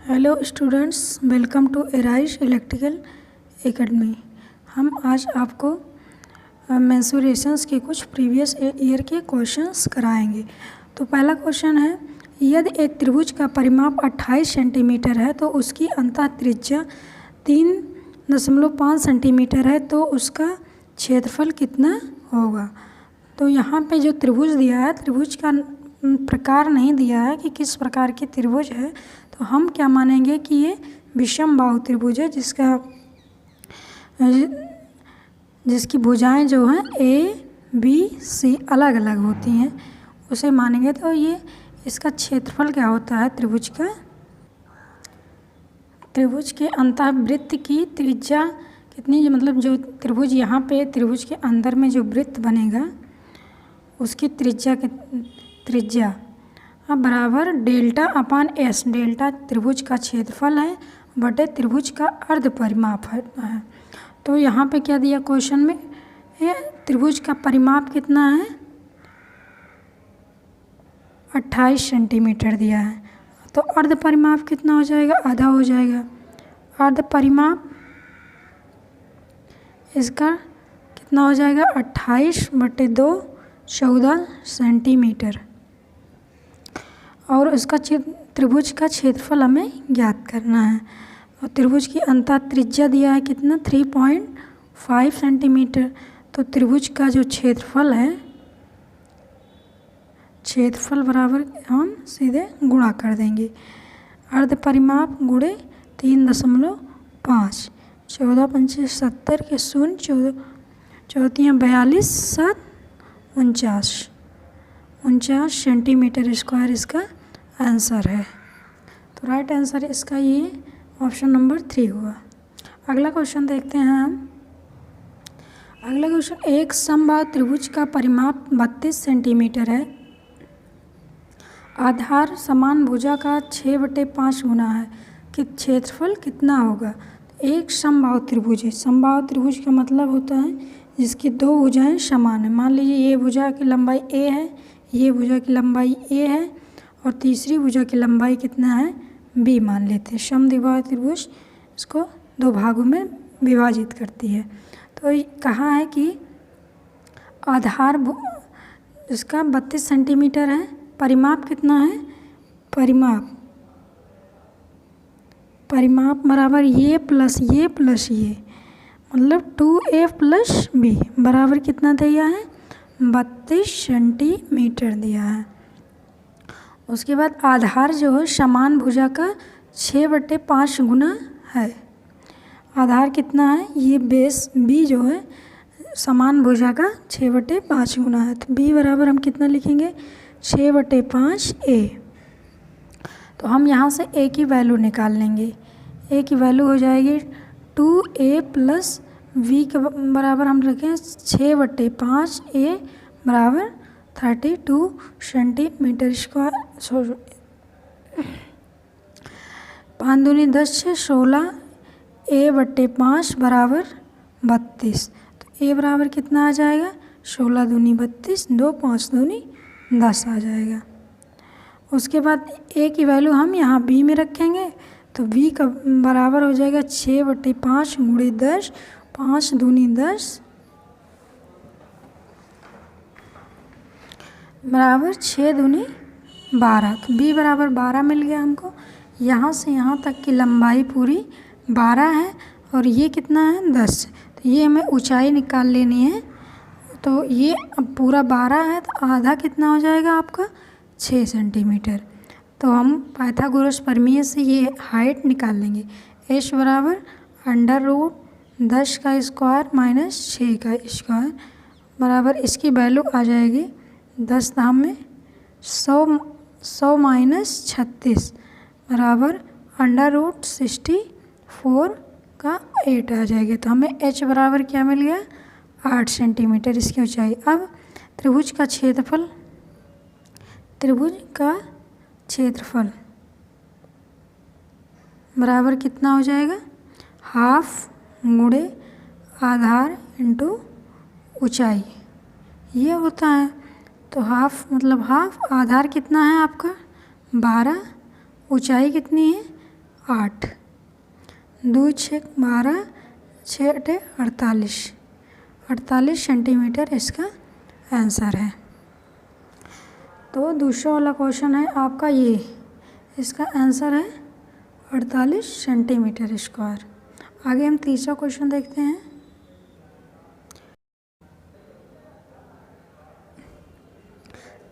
Hello students, welcome to Arise Electrical Academy. हम आज आपको मेंसुरेशंस के कुछ प्रीवियस ईयर के क्वेश्चंस कराएंगे। तो पहला क्वेश्चन है, यदि एक त्रिभुज का परिमाप 28 सेंटीमीटर है तो उसकी अंतः त्रिज्या 3.5 सेंटीमीटर है, तो उसका क्षेत्रफल कितना होगा। तो यहाँ पे जो त्रिभुज दिया है, त्रिभुज का प्रकार नहीं दिया है कि किस प्रकार की त्रिभुज है, तो हम क्या मानेंगे कि ये विषम बाहु त्रिभुज है जिसकी भुजाएं जो हैं ए बी सी अलग अलग होती हैं, उसे मानेंगे। तो ये इसका क्षेत्रफल क्या होता है त्रिभुज के अंतःवृत्त की त्रिज्या कितनी, मतलब जो त्रिभुज यहाँ पे त्रिभुज के अंदर में जो वृत्त बनेगा उसकी त्रिज्या बराबर डेल्टा अपान एस। डेल्टा त्रिभुज का क्षेत्रफल है बटे त्रिभुज का अर्ध परिमाप है। तो यहाँ पे क्या दिया क्वेश्चन में, त्रिभुज का परिमाप कितना है, 28 सेंटीमीटर दिया है। तो अर्ध परिमाप कितना हो जाएगा, आधा हो जाएगा। अर्ध परिमाप इसका कितना हो जाएगा, 28/2 14 सेंटीमीटर। और उसका त्रिभुज का क्षेत्रफल हमें ज्ञात करना है। और त्रिभुज की अंतः त्रिज्या दिया है कितना, 3.5 सेंटीमीटर। तो त्रिभुज का जो क्षेत्रफल है, क्षेत्रफल बराबर हम सीधे गुणा कर देंगे, अर्ध परिमाप गुणे 3.5, 14 पंचे 70 के 0, 14 42 7 49 सेंटीमीटर स्क्वायर इसका आंसर है। तो राइट आंसर इसका ये ऑप्शन नंबर 3 हुआ। अगला क्वेश्चन देखते हैं हम। अगला क्वेश्चन, एक समबाहु त्रिभुज का परिमाप 32 सेंटीमीटर है। आधार समान भुजा का 6/5 गुना है कि क्षेत्रफल कितना होगा। एक समबाहु त्रिभुज है। समबाहु त्रिभुज का मतलब होता है जिसकी दो भुजाएं समान है। मान लीजिए ये भुजा की लंबाई a है, ये भुजा की लंबाई a है और तीसरी भुजा की लंबाई कितना है, b मान लेते हैं। समद्विबाहु त्रिभुज इसको दो भागों में विभाजित करती है। तो कहा है कि आधार इसका 32 सेंटीमीटर है, परिमाप कितना है, परिमाप बराबर ये प्लस ये, मतलब 2a + b बराबर कितना दिया है, 32 सेंटीमीटर दिया है। उसके बाद आधार जो है समान भुजा का 6/5 गुना है। आधार कितना है, ये बेस b जो है समान भुजा का 6/5 गुना है। तो b बराबर हम कितना लिखेंगे, 6/5a। तो हम यहाँ से a की वैल्यू निकाल लेंगे। a की वैल्यू हो जाएगी 2a + v के बराबर हम रखें 6/5a बराबर 32 सेंटीमीटर स्क्वायर। 5 दूनी 10 से 16, a/5 बराबर 32। तो a बराबर कितना आ जाएगा, 16 दूनी 32, 2 5 दूनी 10 आ जाएगा। उसके बाद a की वैल्यू हम यहाँ b में रखेंगे, तो b का बराबर हो जाएगा 6/5 गुणे 10, 5 दूनी 10 बराबर 6 दूनी 12। तो b बराबर 12 मिल गया हमको। यहाँ से यहाँ तक की लंबाई पूरी 12 है और ये कितना है, 10। तो ये हमें ऊंचाई निकाल लेनी है। तो ये अब पूरा 12 है, तो आधा कितना हो जाएगा आपका, 6 सेंटीमीटर। तो हम पाइथागोरस प्रमेय से ये हाइट निकाल लेंगे। h बराबर √10 का स्क्वायर माइनस 6 का स्क्वायर बराबर, इसकी वैल्यू आ जाएगी 10 धाम में 100 माइनस 36 बराबर √64 का 8 आ जाएगी। तो हमें h बराबर क्या मिल गया, 8 सेंटीमीटर इसकी ऊंचाई। अब त्रिभुज का क्षेत्रफल बराबर कितना हो जाएगा, हाफ गुणे आधार इंटू ऊंचाई, ये होता है। तो हाफ मतलब हाफ, आधार कितना है आपका 12, ऊंचाई कितनी है 8, 2 6 12, 6 8 48 सेंटीमीटर इसका आंसर है। तो दूसरा वाला क्वेश्चन है आपका ये, इसका आंसर है 48 सेंटीमीटर स्क्वायर। आगे हम तीसरा क्वेश्चन देखते हैं।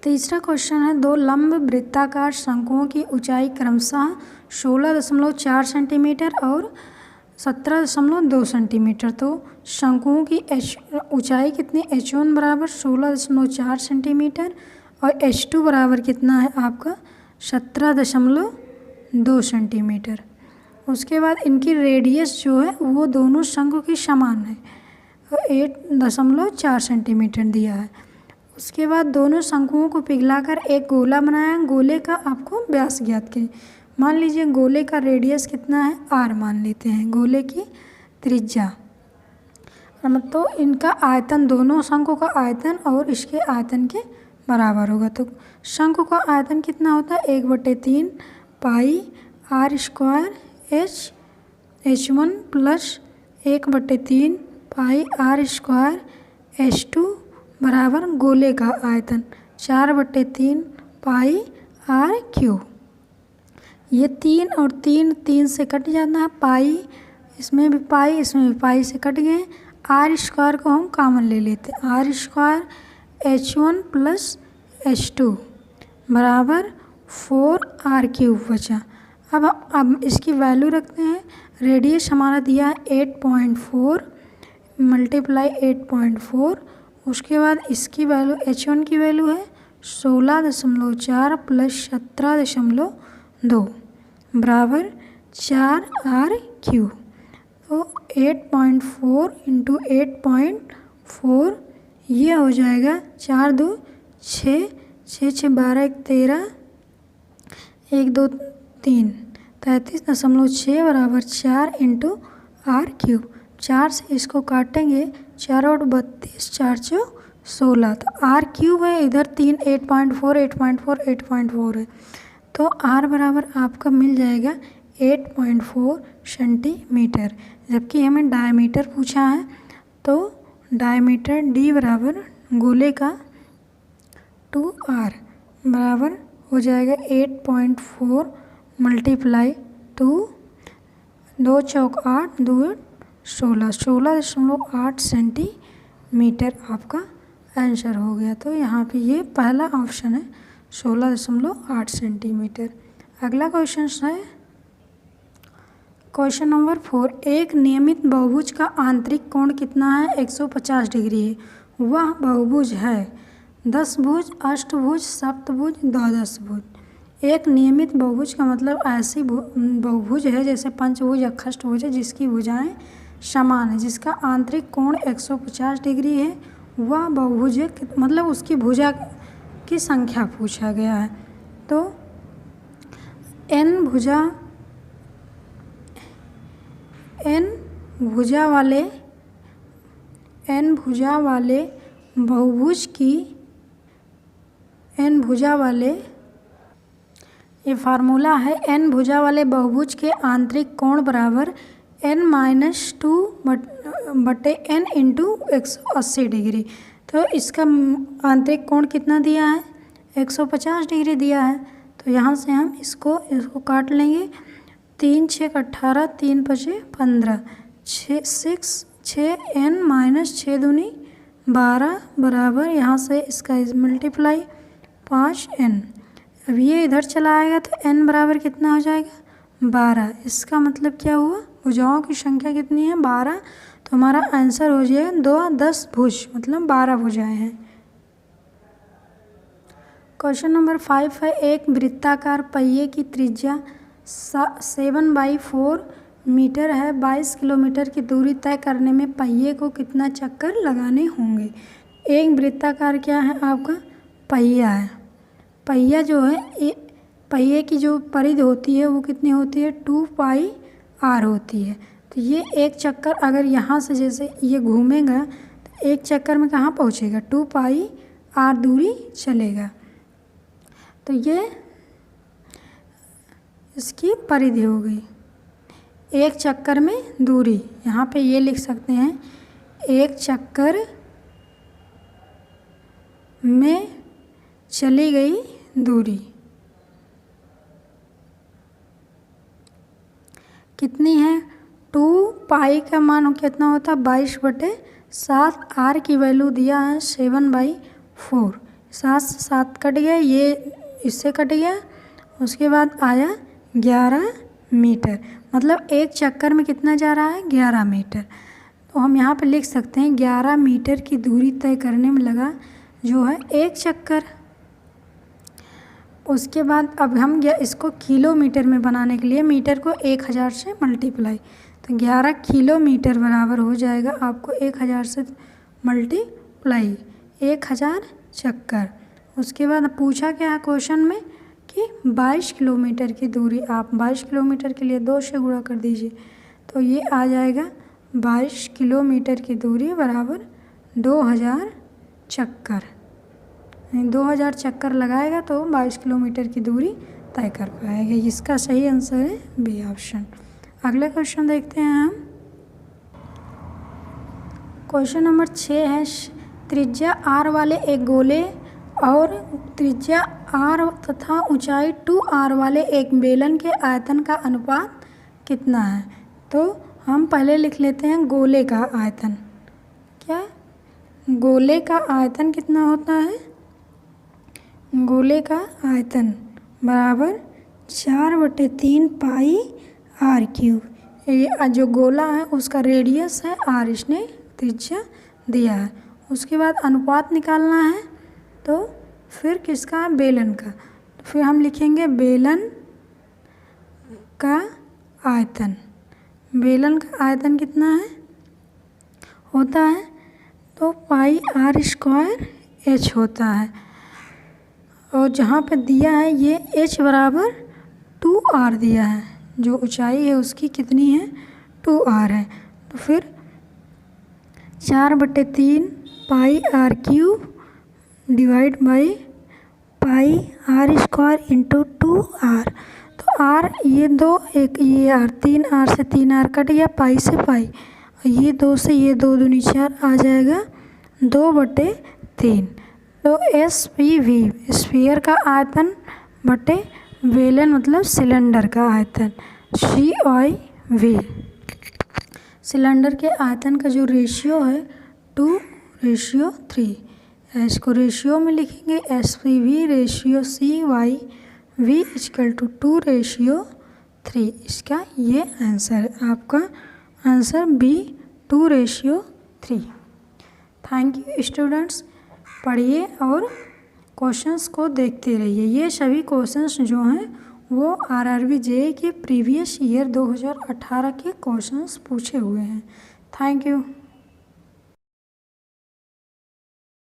तीसरा क्वेश्चन है, दो लंब वृत्ताकार शंकुओं की ऊंचाई क्रमशः 16.4 सेंटीमीटर और 17.2 सेंटीमीटर। तो शंकुओं की ऊंचाई कितनी, h1 बराबर 16.4 सेंटीमीटर और h2 बराबर कितना है आपका 17.2 सेंटीमीटर। उसके बाद इनकी रेडियस जो है वो दोनों शंकु की समान है, 8.4 सेंटीमीटर दिया है। उसके बाद दोनों शंकुओं को पिघलाकर एक गोला बनाया। गोले का आपको व्यास ज्ञात करें। मान लीजिए गोले का रेडियस कितना है, r मान लेते हैं, गोले की त्रिज्या। तो इनका आयतन, दोनों शंकु का आयतन और इसके आयतन के बराबर होगा। तो शंकु का आयतन कितना होता है, 1/3 पाई r स्क्वायर h1 प्लस 1/3 पाई r स्क्वायर h2 बराबर गोले का आयतन 4/3 पाई r क्यूब। ये 3 और 3 से कट जाना है, पाई इसमें भी पाई, इसमें भी पाई से कट गए। r स्क्वायर को हम कॉमन ले लेते हैं, r square h1 plus h2 बराबर 4r क्यूब बचा। अब इसकी वैल्यू रखते हैं। रेडियस हमारा दिया है 8.4 मल्टीप्लाई 8.4। उसके बाद इसकी वैल्यू h1 की वैल्यू है 16.4 प्लस 17.2 बराबर 4r क्यूब। तो 8.4 इंटू 8.4 ये हो जाएगा 4 2 6 6 6 12 1 13 1 2 3 33.6 बराबर 4 इंटू r क्यूब। 4 से इसको काटेंगे, 4 और 32, 4 4 16। तो r क्यूब है इधर 3, 8.4 8.4 8.4 है। तो r बराबर आपका मिल जाएगा 8.4 सेंटीमीटर। जबकि हमें डायमीटर पूछा है, तो डायमीटर d बराबर गोले का 2r बराबर हो जाएगा 8.4 मल्टीप्लाई 2, 2 चौक 8, 2 16, 16.8 सेंटीमीटर आपका आंसर हो गया। तो यहाँ पे ये पहला ऑप्शन है 16.8 सेंटीमीटर। अगला क्वेश्चन है क्वेश्चन नंबर 4। एक नियमित बहुभुज का आंतरिक कोण कितना है, 150 डिग्री है। वह बहुभुज है 10 भुज, अष्टभुज, सप्तभुज, द्वादश भुज। एक नियमित बहुभुज का मतलब ऐसी बहुभुज है जैसे पंचभुज या खष्टभुज है जिसकी भुजाएं समान है, जिसका आंतरिक कोण 150 डिग्री है। वह बहुभुज है, मतलब उसकी भुजा की संख्या पूछा गया है। तो n भुजा वाले बहुभुज की ये फार्मूला है, n भुजा वाले बहुभुज के आंतरिक कोण बराबर n-2 बटे n इंटू 180 डिग्री। तो इसका आंतरिक कोण कितना दिया है, 150 डिग्री दिया है। तो यहाँ से हम इसको काट लेंगे। 3 6 18, 3 5 15, 6 n - 6 दूनी 12 बराबर, यहाँ से इसका मल्टीप्लाई 5n। अब ये इधर चला आएगा तो n बराबर कितना हो जाएगा 12। इसका मतलब क्या हुआ, भुजाओं की संख्या कितनी है 12। तो हमारा आंसर हो जाएगा 2 10 भुज, मतलब 12 भुजाएं हैं। क्वेश्चन नंबर 5 है, एक वृत्ताकार पहिए की त्रिज्या 7/4 मीटर है। 22 किलोमीटर की दूरी तय करने में पहिए को कितना चक्कर लगाने होंगे। एक वृत्ताकार क्या है आपका, पहिया है। पहिया जो है, पहिए की जो परिधि होती है वो कितनी होती है 2 पाई r होती है। तो ये एक चक्कर अगर यहाँ से जैसे ये घूमेगा तो एक चक्कर में कहाँ पहुँचेगा, 2 पाई r दूरी चलेगा। तो ये इसकी परिधि हो गई। एक चक्कर में दूरी, यहाँ पे ये लिख सकते हैं एक चक्कर में चली गई दूरी कितनी है। 2 पाई का मान कितना होता है 22/7। आर की वैल्यू दिया है 7/4। 7 से 7 कट गया, ये इससे कट गया, उसके बाद आया 11 मीटर। मतलब एक चक्कर में कितना जा रहा है 11 मीटर। तो हम यहाँ पे लिख सकते हैं 11 मीटर की दूरी तय करने में लगा जो है एक चक्कर। उसके बाद अब हम इसको किलोमीटर में बनाने के लिए मीटर को 1000 से मल्टीप्लाई, तो 11 किलोमीटर बराबर हो जाएगा आपको 1000 से मल्टीप्लाई 1000 चक्कर। उसके बाद पूछा क्या है क्वेश्चन में कि 22 किलोमीटर की दूरी, आप 22 किलोमीटर के लिए 2 से गुणा कर दीजिए, तो ये आ जाएगा 22 किलोमीटर की दूरी बराबर 2000 चक्कर। 2000 चक्कर लगाएगा तो 22 किलोमीटर की दूरी तय कर पाएगा। इसका सही आंसर है बी ऑप्शन। अगला क्वेश्चन देखते हैं हम। क्वेश्चन नंबर 6 है त्रिज्या r वाले एक गोले और त्रिज्या r तथा ऊंचाई 2r वाले एक बेलन के आयतन का अनुपात कितना है। तो हम पहले लिख लेते हैं गोले का आयतन। क्या गोले का आयतन कितना होता है, गोले का आयतन बराबर 4/3 पाई r³। ये जो गोला है उसका रेडियस है r, इसने त्रिज्या दिया है। उसके बाद अनुपात निकालना है, तो फिर किसका, बेलन का। तो फिर हम लिखेंगे बेलन का आयतन। बेलन का आयतन कितना है होता है, तो पाई r² h होता है। और जहाँ पे दिया है ये h बराबर 2r दिया है, जो ऊंचाई है उसकी कितनी है 2r है। तो फिर 4/3 पाई r³ divide by pi r² into 2r। तो r ये 2, एक ये r, 3r से 3r कट गया, पाई से पाई, और ये 2 से ये 2 दूनी 4 आ जाएगा 2/3। तो SPV स्फीयर का आयतन बटे बेलन मतलब सिलेंडर का आयतन CIV। सिलेंडर के आयतन का जो रेशियो है 2:3, इसको रेशियो में लिखेंगे SPV रेशियो CYV = 2:3। इसका ये आंसर है, आपका answer B 2:3। Thank you students. पढ़िए और क्वेश्चंस को देखते रहिए। ये सभी क्वेश्चंस जो हैं वो RRB JEE के प्रीवियस ईयर 2018 के क्वेश्चंस पूछे हुए हैं। Thank you.